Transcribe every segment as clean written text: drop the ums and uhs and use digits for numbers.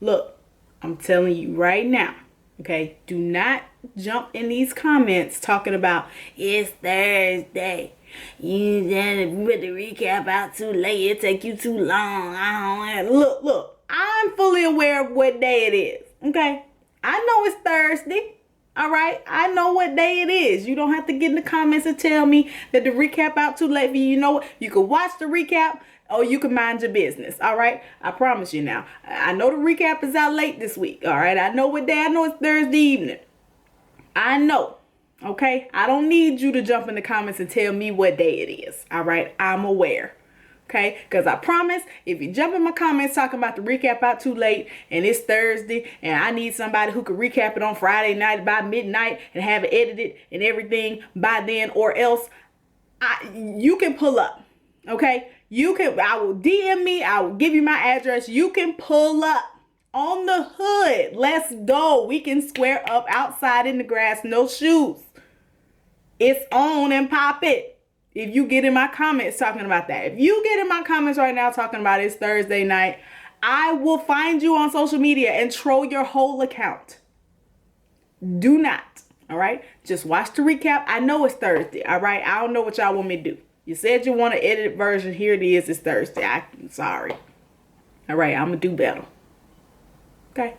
Look, I'm telling you right now, okay? Do not jump in these comments talking about it's Thursday. You didn't put the recap out too late. It take you too long. Look. I'm fully aware of what day it is, okay? I know it's Thursday. All right, I know what day it is. You don't have to get in the comments and tell me that the recap out too late for you. You know what? You can watch the recap or you can mind your business. All right, I promise you now. I know the recap is out late this week. All right, I know what day. I know it's Thursday evening. I know. Okay, I don't need you to jump in the comments and tell me what day it is. All right, I'm aware. Okay, because I promise if you jump in my comments talking about the recap out too late and it's Thursday and I need somebody who could recap it on Friday night by midnight and have it edited and everything by then, or else you can pull up. Okay, I will DM me, I will give you my address. You can pull up on the hood. Let's go. We can square up outside in the grass, no shoes. It's on and pop it. If you get in my comments talking about that, if you get in my comments right now talking about it's Thursday night, I will find you on social media and troll your whole account. Do not, all right? Just watch the recap. I know it's Thursday, all right? I don't know what y'all want me to do. You said you want an edited version. Here it is. It's Thursday. I'm sorry. All right, I'm going to do better. Okay.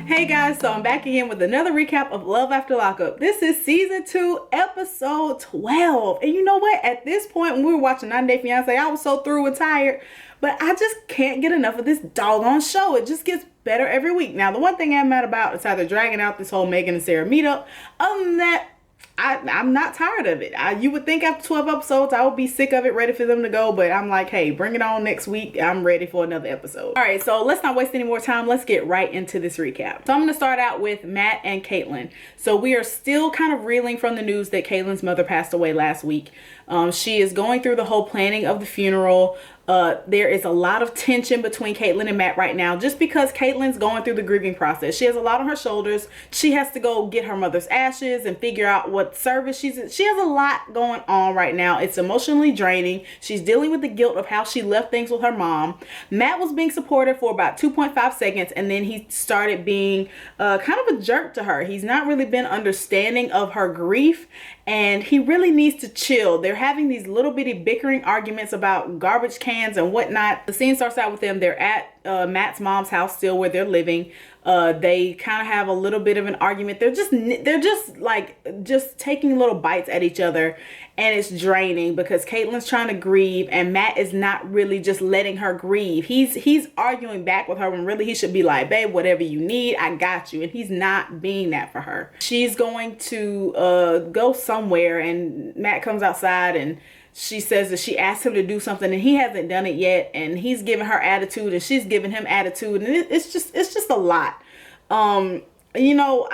Hey guys, so I'm back again with another recap of Love After Lockup. This is season 2, episode 12. And you know what? At this point, when we were watching 90 Day Fiancé, I was so through and tired. But I just can't get enough of this doggone show. It just gets better every week. Now, the one thing I'm mad about is how they're dragging out this whole Megan and Sarah meetup. Other than that, I'm not tired of it. You would think after 12 episodes, I would be sick of it, ready for them to go. But I'm like, hey, bring it on next week. I'm ready for another episode. All right, so let's not waste any more time. Let's get right into this recap. So I'm going to start out with Matt and Kaitlyn. So we are still kind of reeling from the news that Kaitlyn's mother passed away last week. She is going through the whole planning of the funeral. There is a lot of tension between Kaitlyn and Matt right now, just because Kaitlyn's going through the grieving process. She has a lot on her shoulders. She has to go get her mother's ashes and figure out what service she has a lot going on right now. It's emotionally draining. She's dealing with the guilt of how she left things with her mom. Matt was being supportive for about 2.5 seconds, and then he started being kind of a jerk to her. He's not really been understanding of her grief, and he really needs to chill. They're having these little bitty bickering arguments about garbage cans and whatnot. The scene starts out with them. They're at Matt's mom's house still, where they're living. They kind of have a little bit of an argument. They're just taking little bites at each other, and it's draining because Kaitlyn's trying to grieve and Matt is not really just letting her grieve. He's arguing back with her when really he should be like, babe, whatever you need, I got you. And he's not being that for her. She's going to go somewhere, and Matt comes outside and she says that she asked him to do something and he hasn't done it yet, and he's giving her attitude and she's giving him attitude, and it's just a lot. You know,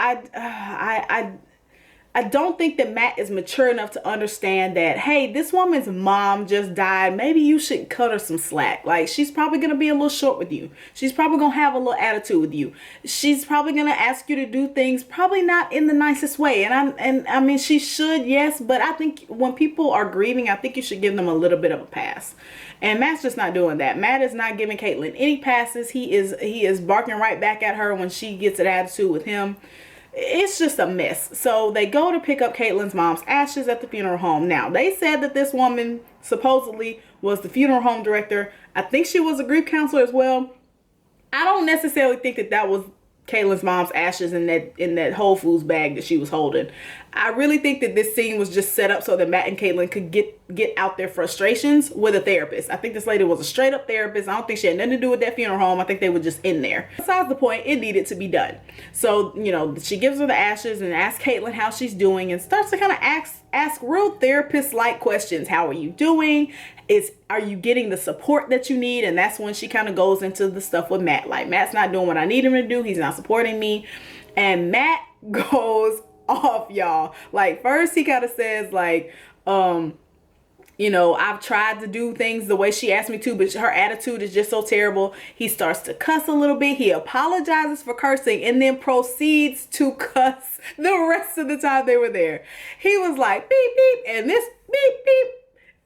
I don't think that Matt is mature enough to understand that, hey, this woman's mom just died. Maybe you should cut her some slack. Like, she's probably going to be a little short with you. She's probably going to have a little attitude with you. She's probably going to ask you to do things probably not in the nicest way. And I mean, she should, yes, but I think when people are grieving, I think you should give them a little bit of a pass. And Matt's just not doing that. Matt is not giving Kaitlyn any passes. He is barking right back at her when she gets an attitude with him. It's just a mess. So they go to pick up Kaitlyn's mom's ashes at the funeral home. Now, they said that this woman supposedly was the funeral home director. I think she was a grief counselor as well. I don't necessarily think that was Kaitlyn's mom's ashes in that Whole Foods bag that she was holding. I really think that this scene was just set up so that Matt and Kaitlyn could get out their frustrations with a therapist. I think this lady was a straight up therapist. I don't think she had nothing to do with that funeral home. I think they were just in there. Besides the point, it needed to be done. So, you know, she gives her the ashes and asks Kaitlyn how she's doing and starts to kind of ask real therapist-like questions. How are you doing? Are you getting the support that you need? And that's when she kind of goes into the stuff with Matt. Like, Matt's not doing what I need him to do. He's not supporting me. And Matt goes off, y'all. Like, first he kind of says like, you know, I've tried to do things the way she asked me to, but her attitude is just so terrible. He starts to cuss a little bit. He apologizes for cursing and then proceeds to cuss the rest of the time they were there. He was like, beep, beep, and this beep, beep.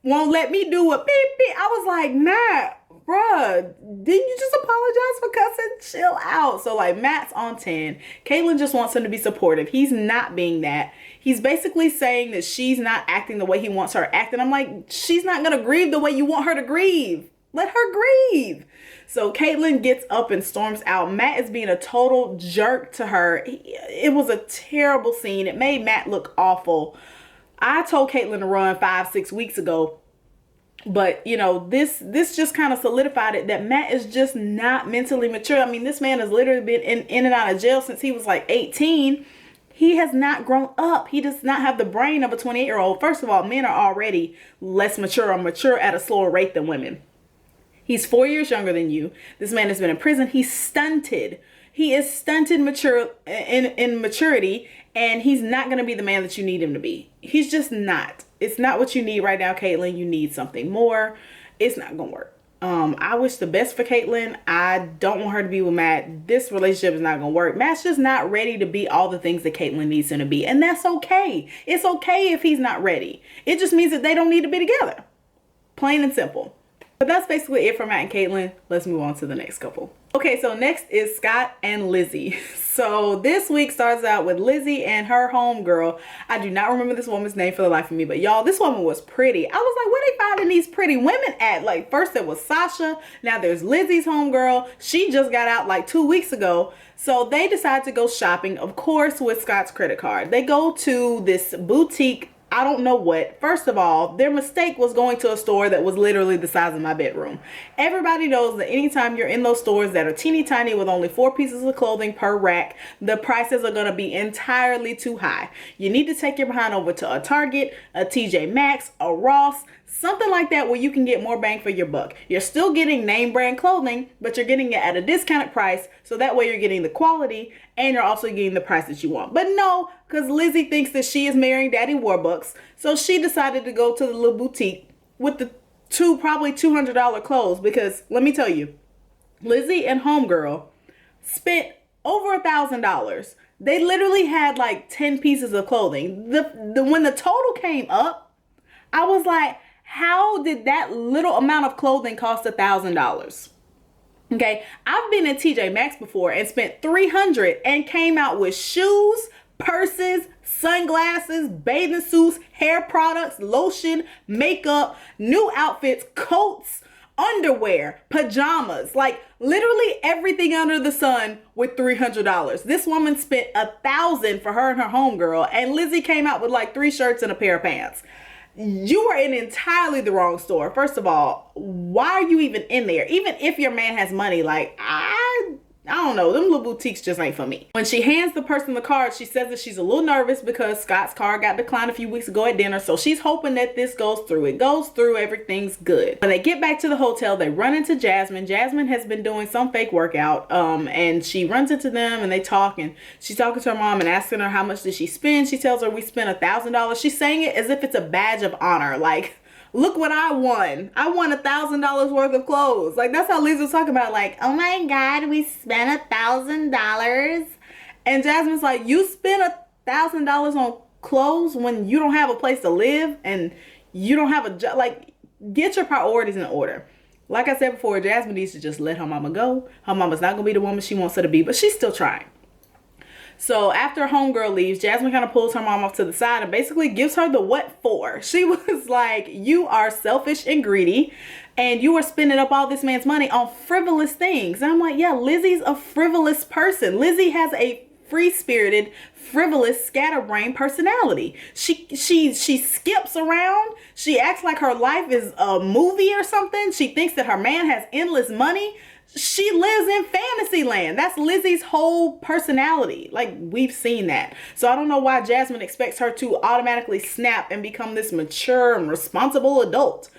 won't let me do a beep beep. I was like, Matt, bruh, didn't you just apologize for cussing? Chill out. So like Matt's on 10. Kaitlyn just wants him to be supportive. He's not being that. He's basically saying that she's not acting the way he wants her to act. And I'm like, she's not going to grieve the way you want her to grieve. Let her grieve. So Kaitlyn gets up and storms out. Matt is being a total jerk to her. It was a terrible scene. It made Matt look awful. I told Kaitlyn to run 5-6 weeks ago. But, you know, this just kind of solidified it that Matt is just not mentally mature. I mean, this man has literally been in and out of jail since he was like 18. He has not grown up. He does not have the brain of a 28-year-old. First of all, men are already less mature or mature at a slower rate than women. He's 4 years younger than you. This man has been in prison. He's stunted. He is stunted mature in maturity, and he's not going to be the man that you need him to be. He's just not. It's not what you need right now, Kaitlyn. You need something more. It's not going to work. I wish the best for Kaitlyn. I don't want her to be with Matt. This relationship is not going to work. Matt's just not ready to be all the things that Kaitlyn needs him to be. And that's okay. It's okay if he's not ready. It just means that they don't need to be together. Plain and simple. But that's basically it for Matt and Kaitlyn. Let's move on to the next couple. Okay, so next is Scott and Lizzie. So this week starts out with Lizzie and her homegirl. I do not remember this woman's name for the life of me, but y'all, this woman was pretty. I was like, where they finding these pretty women at? Like, first it was Sasha. Now there's Lizzie's homegirl. She just got out like 2 weeks ago. So they decide to go shopping, of course, with Scott's credit card. They go to this boutique, I don't know what. First of all, their mistake was going to a store that was literally the size of my bedroom. Everybody knows that anytime you're in those stores that are teeny tiny with only 4 pieces of clothing per rack, the prices are going to be entirely too high. You need to take your behind over to a Target, a TJ Maxx, a Ross, something like that where you can get more bang for your buck. You're still getting name brand clothing, but you're getting it at a discounted price. So that way you're getting the quality and you're also getting the price that you want. But no, because Lizzie thinks that she is marrying Daddy Warbucks. So she decided to go to the little boutique with the probably $200 clothes. Because let me tell you, Lizzie and homegirl spent over $1,000. They literally had like 10 pieces of clothing. When the total came up, I was like, how did that little amount of clothing cost $1,000? Okay, I've been in TJ Maxx before and spent $300 and came out with shoes, purses, sunglasses, bathing suits, hair products, lotion, makeup, new outfits, coats, underwear, pajamas, like literally everything under the sun with $300. This woman spent $1,000 for her and her homegirl, and Lizzie came out with like 3 shirts and a pair of pants. You are in entirely the wrong store. First of all, why are you even in there? Even if your man has money, like, I don't know. Them little boutiques just ain't for me. When she hands the person the card, she says that she's a little nervous because Scott's card got declined a few weeks ago at dinner. So she's hoping that this goes through. It goes through. Everything's good. When they get back to the hotel, they run into Jasmine. Jasmine has been doing some fake workout. And she runs into them and they talk. And she's talking to her mom and asking her how much did she spend. She tells her we spent $1,000. She's saying it as if it's a badge of honor. Like, look what I won. I won $1,000 worth of clothes. Like, that's how Lizzie was talking about. Like, oh my God, we spent $1,000. And Jasmine's like, you spent $1,000 on clothes when you don't have a place to live and you don't have a job. Like, get your priorities in order. Like I said before, Jasmine needs to just let her mama go. Her mama's not going to be the woman she wants her to be, but she's still trying. So after homegirl leaves, Jasmine kind of pulls her mom off to the side and basically gives her the what for. She was like, you are selfish and greedy and you are spending up all this man's money on frivolous things. And I'm like, yeah, Lizzie's a frivolous person. Lizzie has a free-spirited, frivolous, scatterbrained personality. She skips around. She acts like her life is a movie or something. She thinks that her man has endless money. She lives in fantasy land. That's Lizzie's whole personality. Like, we've seen that. So I don't know why Jasmine expects her to automatically snap and become this mature and responsible adult.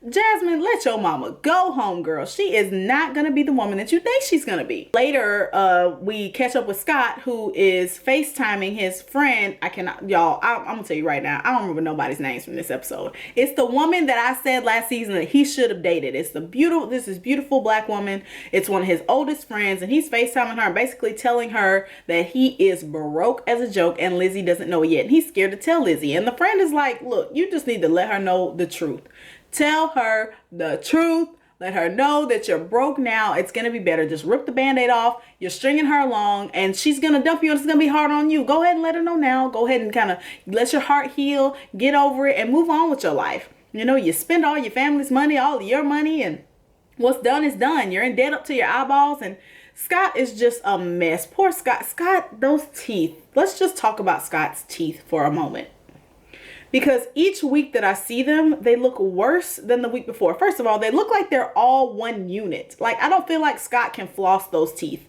Jasmine, let your mama go home, girl. She is not gonna be the woman that you think she's gonna be. Later, we catch up with Scott, who is FaceTiming his friend. I cannot, y'all, I'm gonna tell you right now, I don't remember nobody's names from this episode. It's the woman that I said last season that he should have dated. It's this is beautiful black woman. It's one of his oldest friends, and he's FaceTiming her and basically telling her that he is broke as a joke, and Lizzie doesn't know it yet. And he's scared to tell Lizzie. And the friend is like, look, you just need to let her know the truth. Tell her the truth. Let her know that you're broke now. It's going to be better. Just rip the Band-Aid off. You're stringing her along and she's going to dump you and it's going to be hard on you. Go ahead and let her know now. Go ahead and kind of let your heart heal. Get over it and move on with your life. You know, you spend all your family's money, all of your money, and what's done is done. You're in debt up to your eyeballs, and Scott is just a mess. Poor Scott. Scott, those teeth. Let's just talk about Scott's teeth for a moment. Because each week that I see them, they look worse than the week before. First of all, they look like they're all one unit. Like, I don't feel like Scott can floss those teeth.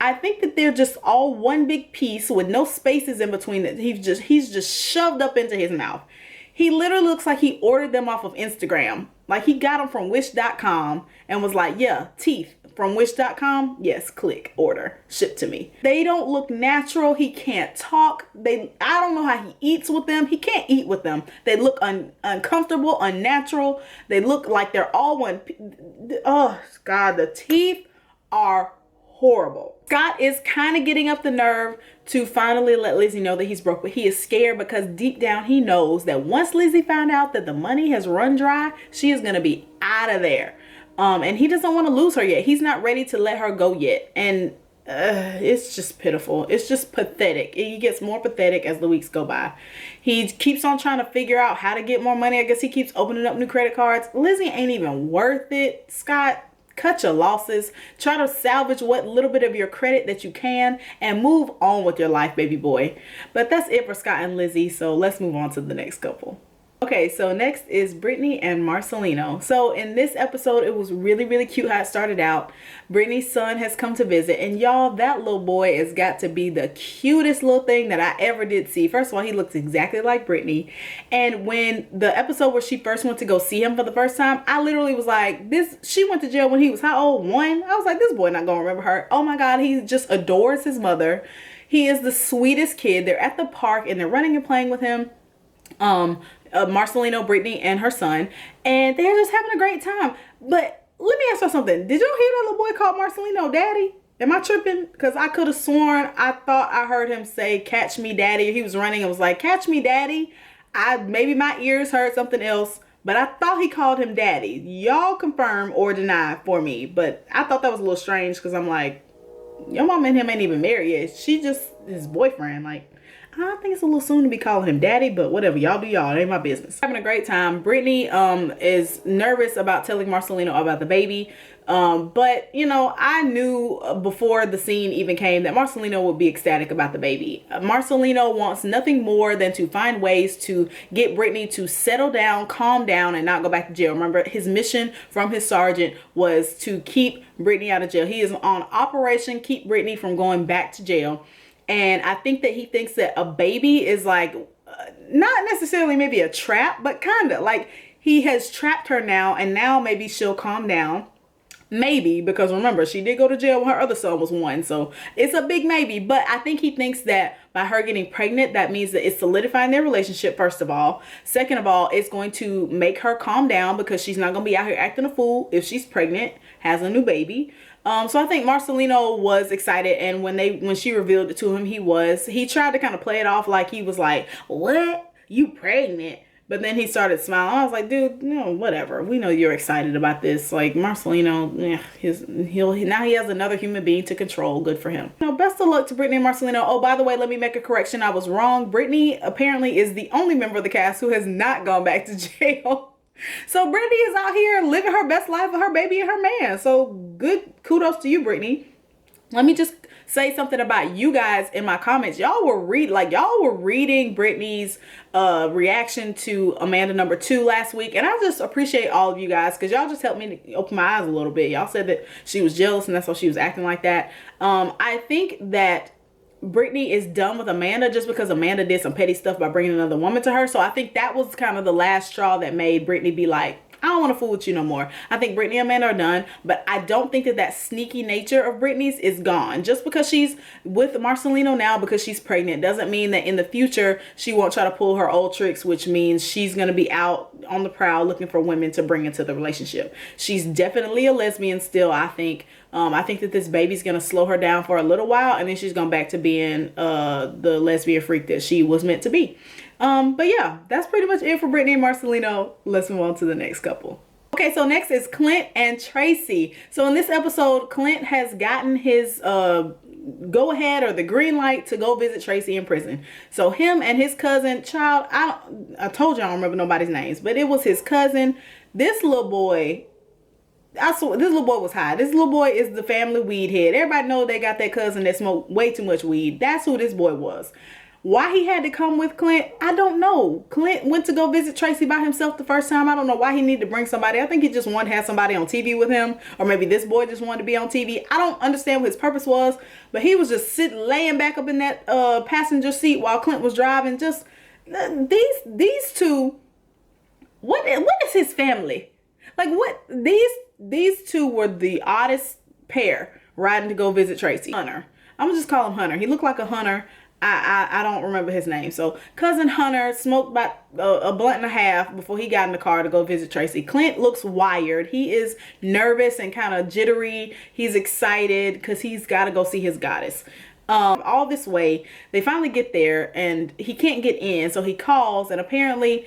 I think that they're just all one big piece with no spaces in between that he's just shoved up into his mouth. He literally looks like he ordered them off of Instagram. Like he got them from wish.com and was like, yeah, teeth from wish.com. Yes, click, order, ship to me. They don't look natural. He can't talk. I don't know how he eats with them. He can't eat with them. They look uncomfortable, unnatural. They look like they're all one. Oh God, the teeth are horrible. Scott is kind of getting up the nerve to finally let Lizzie know that he's broke, but he is scared because deep down he knows that once Lizzie found out that the money has run dry, she is going to be out of there. And he doesn't want to lose her yet. He's not ready to let her go yet. And it's just pitiful. It's just pathetic. He gets more pathetic as the weeks go by. He keeps on trying to figure out how to get more money. I guess he keeps opening up new credit cards. Lizzie ain't even worth it. Scott, cut your losses. Try to salvage what little bit of your credit that you can and move on with your life, baby boy. But that's it for Scott and Lizzie. So let's move on to the next couple. Okay, so next is Brittany and Marcelino. So in this episode, it was really, really cute how it started out. Brittany's son has come to visit, and y'all, that little boy has got to be the cutest little thing that I ever did see. First of all, he looks exactly like Brittany. And when the episode where she first went to go see him for the first time, I literally was like, she went to jail when he was how old? 1? I was like, this boy not gonna remember her. Oh my God, he just adores his mother. He is the sweetest kid. They're at the park and they're running and playing with him. Marcelino, Brittany, and her son, and they're just having a great time. But let me ask you something. Did y'all hear that little boy called Marcelino daddy? Am I tripping? Because I could have sworn I thought I heard him say, catch me daddy. He was running and was like, catch me daddy. Maybe my ears heard something else, but I thought he called him daddy. Y'all confirm or deny for me. But I thought that was a little strange because I'm like, your mom and him ain't even married yet. She just his boyfriend. Like, I think it's a little soon to be calling him daddy, but whatever. Y'all do y'all. It ain't my business. Having a great time. Brittany is nervous about telling Marcelino about the baby. But, you know, I knew before the scene even came that Marcelino would be ecstatic about the baby. Marcelino wants nothing more than to find ways to get Brittany to settle down, calm down, and not go back to jail. Remember, his mission from his sergeant was to keep Brittany out of jail. He is on Operation Keep Brittany from going back to jail. And I think that he thinks that a baby is like, not necessarily maybe a trap, but kind of like he has trapped her now. And now maybe she'll calm down. Maybe, because remember, she did go to jail when her other son was 1. So it's a big maybe. But I think he thinks that by her getting pregnant, that means that it's solidifying their relationship, first of all. Second of all, it's going to make her calm down because she's not going to be out here acting a fool if she's pregnant, has a new baby. So I think Marcelino was excited, and when she revealed it to him, he tried to kind of play it off like he was like, what? You pregnant? But then he started smiling. I was like, dude, no, whatever. We know you're excited about this. Like, Marcelino, now he has another human being to control. Good for him. You know, best of luck to Brittany and Marcelino. Oh, by the way, let me make a correction. I was wrong. Brittany apparently is the only member of the cast who has not gone back to jail. So Brittany is out here living her best life with her baby and her man. So good kudos to you, Brittany. Let me just say something about you guys in my comments. Y'all were reading Brittany's reaction to Amanda number 2 last week, and I just appreciate all of you guys because y'all just helped me to open my eyes a little bit. Y'all said that she was jealous and that's why she was acting like that. I think that Brittany is done with Amanda just because Amanda did some petty stuff by bringing another woman to her. So I think that was kind of the last straw that made Brittany be like, I don't want to fool with you no more. I think Brittany and Amanda are done, but I don't think that sneaky nature of Brittany's is gone. Just because she's with Marcelino now because she's pregnant doesn't mean that in the future she won't try to pull her old tricks, which means she's going to be out on the prowl looking for women to bring into the relationship. She's definitely a lesbian still, I think. I think that this baby's going to slow her down for a little while, and then she's going back to being the lesbian freak that she was meant to be. But yeah, that's pretty much it for Brittany and Marcelino. Let's move on to the next couple. Okay, so next is Clint and Tracy. So in this episode, Clint has gotten his go ahead or the green light to go visit Tracy in prison. So him and his cousin, I told you I don't remember nobody's names, but it was his cousin. This little boy, I swear, this little boy was high. This little boy is the family weed head. Everybody know they got that cousin that smoked way too much weed. That's who this boy was. Why he had to come with Clint, I don't know. Clint went to go visit Tracy by himself the first time. I don't know why he needed to bring somebody. I think he just wanted to have somebody on TV with him. Or maybe this boy just wanted to be on TV. I don't understand what his purpose was. But he was just laying back up in that passenger seat while Clint was driving. Just, these two, what is his family? Like, what, these two were the oddest pair riding to go visit Tracy. Hunter. I'm gonna just call him Hunter. He looked like a hunter. I don't remember his name. So cousin Hunter smoked about a blunt and a half before he got in the car to go visit Tracy. Clint looks wired. He is nervous and kind of jittery. He's excited because he's got to go see his goddess. All this way, they finally get there and he can't get in, so he calls, and apparently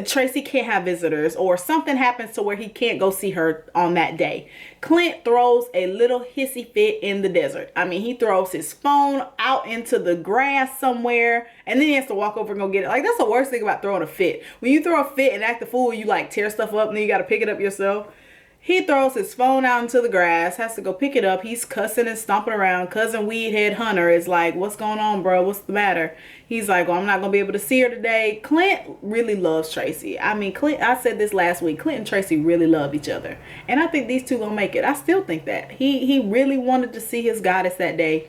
Tracy can't have visitors, or something happens to where he can't go see her on that day. Clint throws a little hissy fit in the desert. I mean, he throws his phone out into the grass somewhere, and then he has to walk over and go get it. Like, that's the worst thing about throwing a fit. When you throw a fit and act a fool, you like tear stuff up and then you got to pick it up yourself. He throws his phone out into the grass, has to go pick it up. He's cussing and stomping around. Cousin Weedhead Hunter is like, what's going on, bro? What's the matter? He's like, well, I'm not going to be able to see her today. Clint really loves Tracy. I mean, Clint, I said this last week, Clint and Tracy really love each other. And I think these two going to make it. I still think that. He really wanted to see his goddess that day.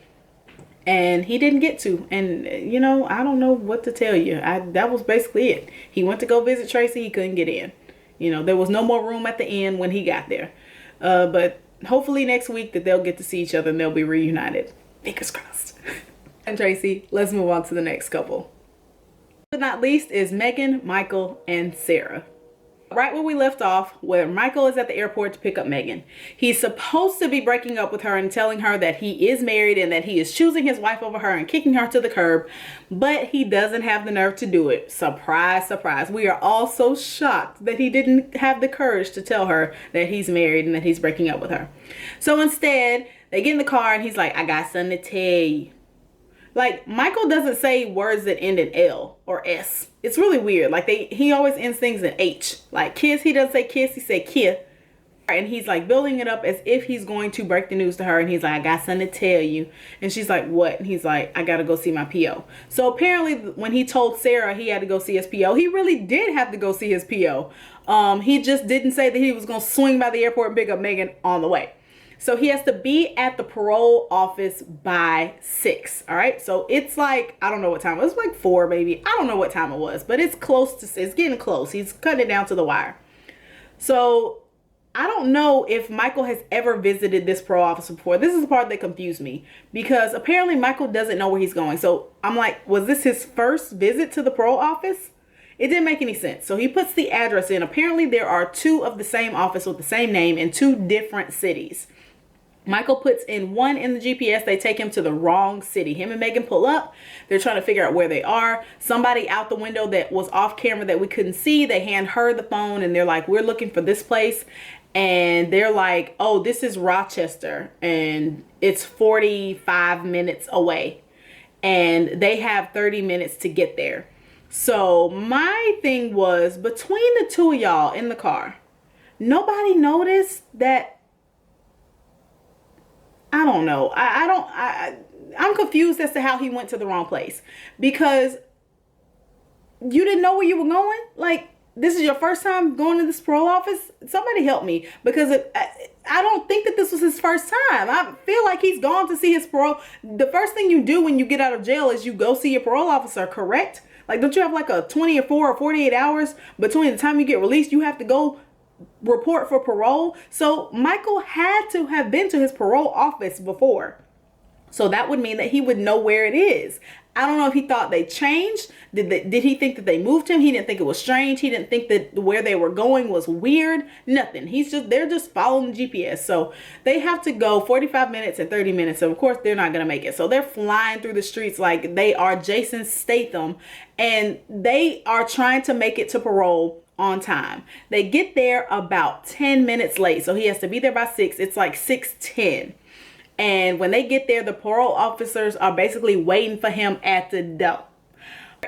And he didn't get to. And, you know, I don't know what to tell you. That was basically it. He went to go visit Tracy. He couldn't get in. You know, there was no more room at the end when he got there. But hopefully next week that they'll get to see each other and they'll be reunited. Fingers crossed. And Tracy, let's move on to the next couple. But not least is Megan, Michael, and Sarah. Right where we left off, where Michael is at the airport to pick up Megan. He's supposed to be breaking up with her and telling her that he is married and that he is choosing his wife over her and kicking her to the curb, but he doesn't have the nerve to do it. Surprise, surprise. We are all so shocked that he didn't have the courage to tell her that he's married and that he's breaking up with her. So instead, they get in the car and he's like, I got something to tell you. Like, Michael doesn't say words that end in L or S. It's really weird. Like, he always ends things in H. Like, kiss, he doesn't say kiss, he say kia. And he's like building it up as if he's going to break the news to her. And he's like, I got something to tell you. And she's like, what? And he's like, I got to go see my PO. So apparently when he told Sarah he had to go see his PO, he really did have to go see his PO. He just didn't say that he was going to swing by the airport and pick up Megan on the way. So he has to be at the parole office by 6. All right. So it's like, I don't know what time it was. It was like 4 maybe. I don't know what time it was, but it's close to, it's getting close. He's cutting it down to the wire. So I don't know if Michael has ever visited this parole office before. This is the part that confused me because apparently Michael doesn't know where he's going. So I'm like, was this his first visit to the parole office? It didn't make any sense. So he puts the address in. Apparently there are 2 of the same office with the same name in 2 different cities. Michael puts in one in the GPS. They take him to the wrong city. Him and Megan pull up. They're trying to figure out where they are. Somebody out the window that was off camera that we couldn't see, they hand her the phone and they're like, we're looking for this place. And they're like, oh, this is Rochester and it's 45 minutes away. And they have 30 minutes to get there. So my thing was, between the 2 of y'all in the car, nobody noticed that. I don't know. I'm confused as to how he went to the wrong place because you didn't know where you were going. Like, this is your first time going to this parole office. Somebody help me because I don't think that this was his first time. I feel like he's gone to see his parole. The first thing you do when you get out of jail is you go see your parole officer, correct? Like, don't you have like a 24 or 48 hours between the time you get released? You have to go report for parole. So Michael had to have been to his parole office before. So that would mean that he would know where it is. I don't know if he thought they changed. Did he think that they moved him? He didn't think it was strange. He didn't think that where they were going was weird. Nothing. They're just following the GPS. So they have to go 45 minutes and 30 minutes. So of course they're not going to make it. So they're flying through the streets like they are Jason Statham, and they are trying to make it to parole on time. They get there about 10 minutes late. So he has to be there by 6. It's like 6:10. And when they get there, the parole officers are basically waiting for him at the door.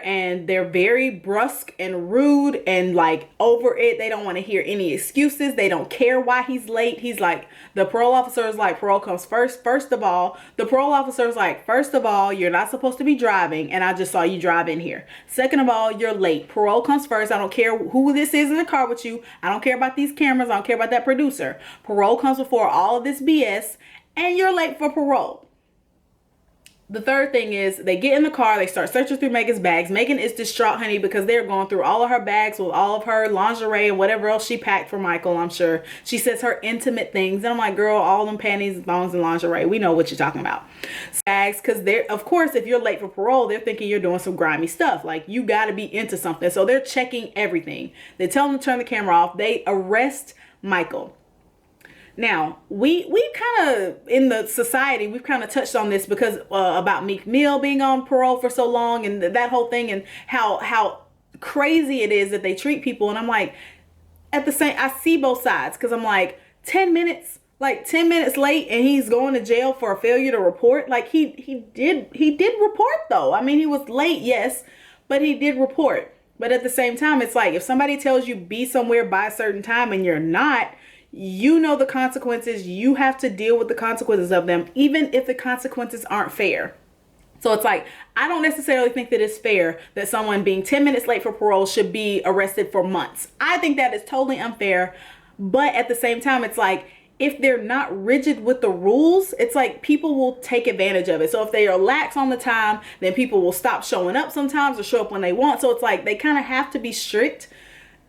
And they're very brusque and rude and like over it. They don't want to hear any excuses. They don't care why he's late. He's like, the parole officer is like, parole comes first. First of all, the parole officer is like, first of all, you're not supposed to be driving. And I just saw you drive in here. Second of all, you're late. Parole comes first. I don't care who this is in the car with you. I don't care about these cameras. I don't care about that producer. Parole comes before all of this BS. And you're late for parole. The third thing is they get in the car. They start searching through Megan's bags. Megan is distraught, honey, because they're going through all of her bags with all of her lingerie and whatever else she packed for Michael, I'm sure. She says her intimate things. And I'm like, girl, all them panties, thongs, and lingerie. We know what you're talking about. Bags, because they're, of course, if you're late for parole, they're thinking you're doing some grimy stuff. Like, you got to be into something. So they're checking everything. They tell them to turn the camera off. They arrest Michael. Now, we kind of, in the society, we've kind of touched on this because about Meek Mill being on parole for so long and that whole thing, and how crazy it is that they treat people. And I'm like, at the same, I see both sides, because I'm like, 10 minutes late and he's going to jail for a failure to report. Like he did report though. I mean, he was late, yes, but he did report. But at the same time, it's like, if somebody tells you be somewhere by a certain time and you're not, you know the consequences. You have to deal with the consequences of them, even if the consequences aren't fair. So it's like, I don't necessarily think that it's fair that someone being 10 minutes late for parole should be arrested for months. I think that is totally unfair. But at the same time, it's like, if they're not rigid with the rules, it's like people will take advantage of it. So if they are lax on the time, then people will stop showing up sometimes or show up when they want. So it's like they kind of have to be strict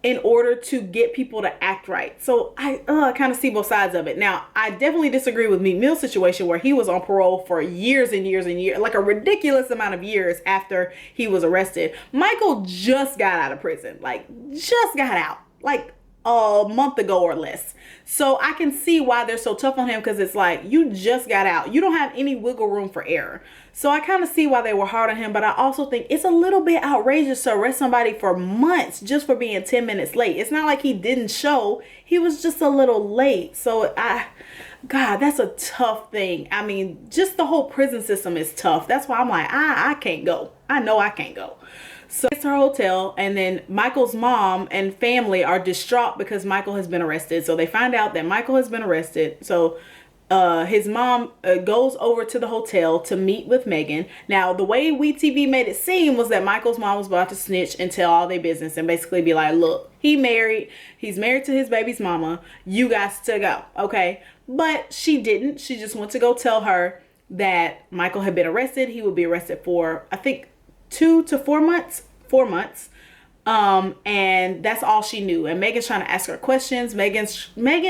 in order to get people to act right. So I kind of see both sides of it. Now, I definitely disagree with Meek Mill's situation where he was on parole for years and years and years, like a ridiculous amount of years after he was arrested. Michael just got out of prison, like just got out, like a month ago or less. So I can see why they're so tough on him, because it's like, you just got out. You don't have any wiggle room for error. So I kind of see why they were hard on him, but I also think it's a little bit outrageous to arrest somebody for months just for being 10 minutes late. It's not like he didn't show. He was just a little late. So God, that's a tough thing. I mean, just the whole prison system is tough. That's why I'm like, I can't go. I know I can't go. So it's her hotel, and then Michael's mom and family are distraught because Michael has been arrested. So they find out that Michael has been arrested. So his mom goes over to the hotel to meet with Megan. Now, the way WeTV made it seem was that Michael's mom was about to snitch and tell all their business and basically be like, look, he's married to his baby's mama. You guys to go, okay? But she didn't. She just went to go tell her that Michael had been arrested. He would be arrested for, I think, 2 to 4 months. 4 months. And that's all she knew. And Megan's trying to ask her questions. Megan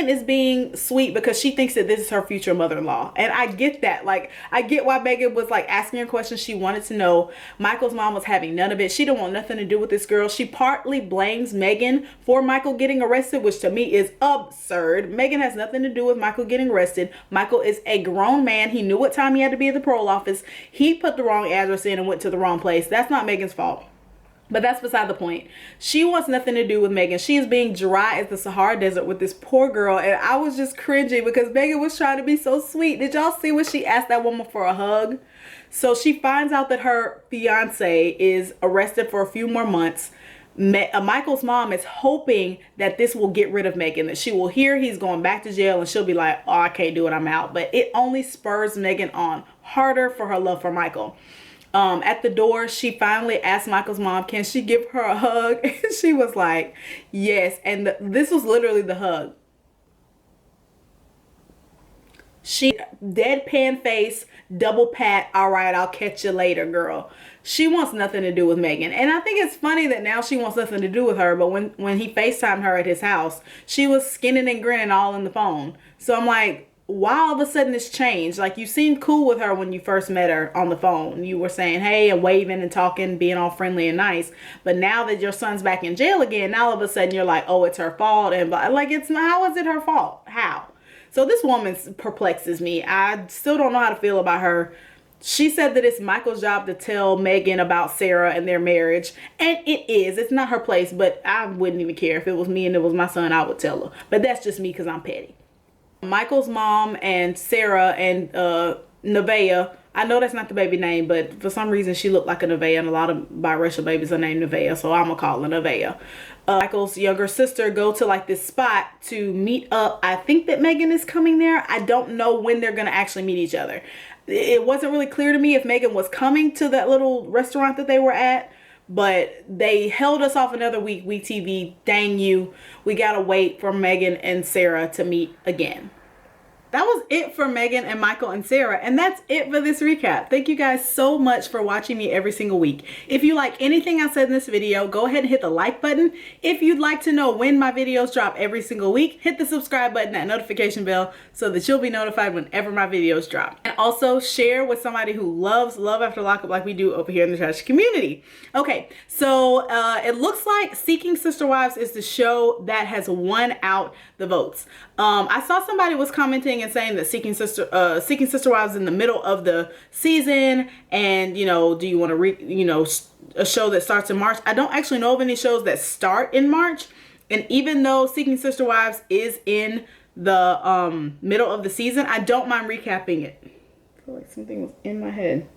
is being sweet because she thinks that this is her future mother-in-law. And I get that. Like, I get why Megan was like asking her questions. She wanted to know. Michael's mom was having none of it. She didn't want nothing to do with this girl. She partly blames Megan for Michael getting arrested, which to me is absurd. Megan has nothing to do with Michael getting arrested. Michael is a grown man. He knew what time he had to be at the parole office. He put the wrong address in and went to the wrong place. That's not Megan's fault. But that's beside the point. She wants nothing to do with Megan. She is being dry as the Sahara Desert with this poor girl. And I was just cringing because Megan was trying to be so sweet. Did y'all see when she asked that woman for a hug? So she finds out that her fiance is arrested for a few more months. Michael's mom is hoping that this will get rid of Megan, that she will hear he's going back to jail and she'll be like, oh, I can't do it, I'm out. But it only spurs Megan on harder for her love for Michael. At the door, she finally asked Michael's mom, can she give her a hug? And she was like, yes. And this was literally the hug. She deadpan face, double pat, all right, I'll catch you later, girl. She wants nothing to do with Megan. And I think it's funny that now she wants nothing to do with her, but when he FaceTimed her at his house, she was skinning and grinning all in the phone. So I'm like, why all of a sudden it's changed? Like, you seemed cool with her when you first met her on the phone. You were saying hey and waving and talking, being all friendly and nice. But now that your son's back in jail again, now all of a sudden you're like, oh, it's her fault. And like, it's not, how is it her fault? How? So this woman perplexes me. I still don't know how to feel about her. She said that it's Michael's job to tell Megan about Sarah and their marriage. And it is. It's not her place, but I wouldn't even care. If it was me and it was my son, I would tell her. But that's just me because I'm petty. Michael's mom and Sarah and Nevaeh, I know that's not the baby name, but for some reason she looked like a Nevaeh, and a lot of biracial babies are named Nevaeh, so I'm gonna call her Nevaeh. Michael's younger sister go to like this spot to meet up. I think that Megan is coming there. I don't know when they're gonna actually meet each other. It wasn't really clear to me if Megan was coming to that little restaurant that they were at, but they held us off another week. WeTV, dang you. We gotta wait for Megan and Sarah to meet again. That was it for Megan and Michael and Sarah, and that's it for this recap. Thank you guys so much for watching me every single week. If you like anything I said in this video, go ahead and hit the like button. If you'd like to know when my videos drop every single week, hit the subscribe button, that notification bell, so that you'll be notified whenever my videos drop. And also share with somebody who loves Love After Lockup like we do over here in the trash community. Okay, so it looks like Seeking Sister Wives is the show that has won out the votes. I saw somebody was commenting and saying that Seeking Sister Wives is in the middle of the season, and you know, do you want to a show that starts in March? I don't actually know of any shows that start in March, and even though Seeking Sister Wives is in the middle of the season, I don't mind recapping it. I feel like something was in my head.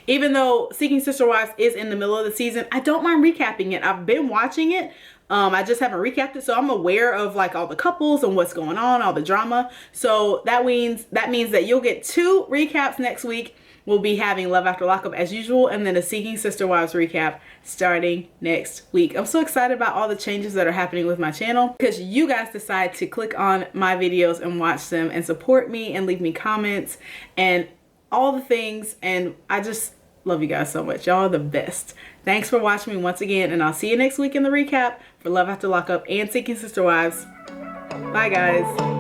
Even though Seeking Sister Wives is in the middle of the season, I don't mind recapping it. I've been watching it. I just haven't recapped it, so I'm aware of like all the couples and what's going on, all the drama. So that means that you'll get 2 recaps next week. We'll be having Love After Lockup as usual, and then a Seeking Sister Wives recap starting next week. I'm so excited about all the changes that are happening with my channel because you guys decide to click on my videos and watch them and support me and leave me comments and all the things, and I just love you guys so much. Y'all are the best. Thanks for watching me once again, and I'll see you next week in the recap for Love After Lockup and Seeking Sister Wives. Bye guys.